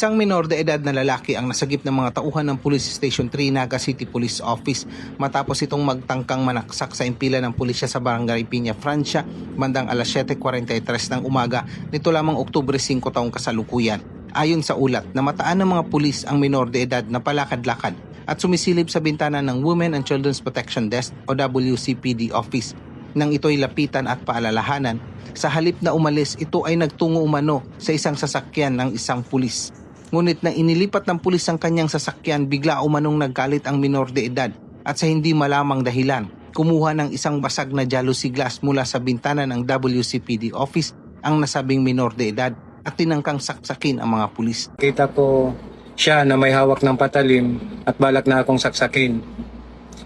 Isang minor de edad na lalaki ang nasagip ng mga tauhan ng Police Station 3 Naga City Police Office matapos itong magtangkang manaksak sa impila ng pulisya sa Barangay Piña Francia bandang alas 7:43 ng umaga nito lamang Oktubre 5 taong kasalukuyan. Ayon sa ulat, namataan ng mga pulis ang minor de edad na palakad-lakad at sumisilip sa bintana ng Women and Children's Protection Desk o WCPD office. Nang ito'y lapitan at paalalahanan, sa halip na umalis, ito ay nagtungo umano sa isang sasakyan ng isang pulis. Ngunit na inilipat ng pulis ang kanyang sasakyan, bigla umanong naggalit ang minor de edad at sa hindi malamang dahilan, kumuha ng isang basag na jealousy glass mula sa bintana ng WCPD office ang nasabing minor de edad at tinangkang saksakin ang mga pulis. Kita ko siya na may hawak ng patalim at balak na akong saksakin.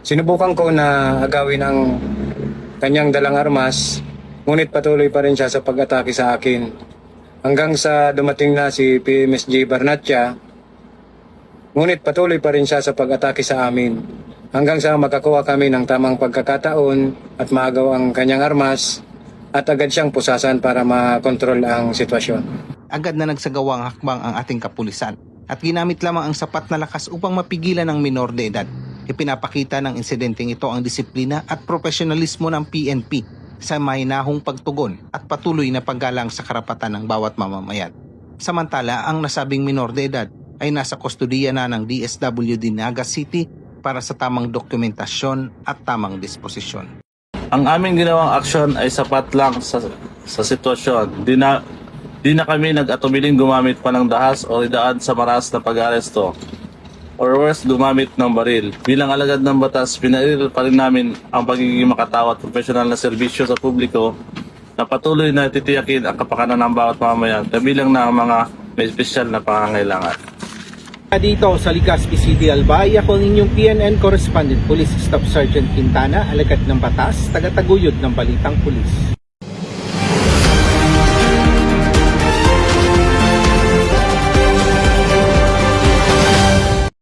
Sinubukan ko na agawin ang kanyang dalang armas, ngunit patuloy pa rin siya sa pag-atake sa akin. Hanggang sa dumating na si PMSJ Barnatia, ngunit patuloy pa rin siya sa pag-atake sa amin. Hanggang sa makakuha kami ng tamang pagkakataon at maagaw ang kanyang armas at agad siyang pusasan para makontrol ang sitwasyon. Agad na nagsagawang hakbang ang ating kapulisan at ginamit lamang ang sapat na lakas upang mapigilan ang minor de edad. Ipinapakita ng insidenteng ito ang disiplina at profesionalismo ng PNP sa mahinahong pagtugon at patuloy na paggalang sa karapatan ng bawat mamamayan. Samantala, ang nasabing minor de edad ay nasa kustodiya na ng DSWD Naga City para sa tamang dokumentasyon at tamang disposisyon. Ang aming ginawang aksyon ay sapat lang sa sitwasyon. Di na kami nag-atubiling gumamit pa ng dahas o idaan sa maras na pag-aresto. Or worse, gumamit ng baril. Bilang alagad ng batas, pinairil pa rin namin ang pagiging makatawa at profesional na serbisyo sa publiko na patuloy na titiyakin ang kapakanan ng bawat mamamayan kabilang na ang mga may espesyal na pangangailangan. Dito sa Legazpi City, Albay, ako ang inyong PNN Correspondent Police Staff Sergeant Quintana, alagad ng batas, taga-taguyod ng Balitang Pulis.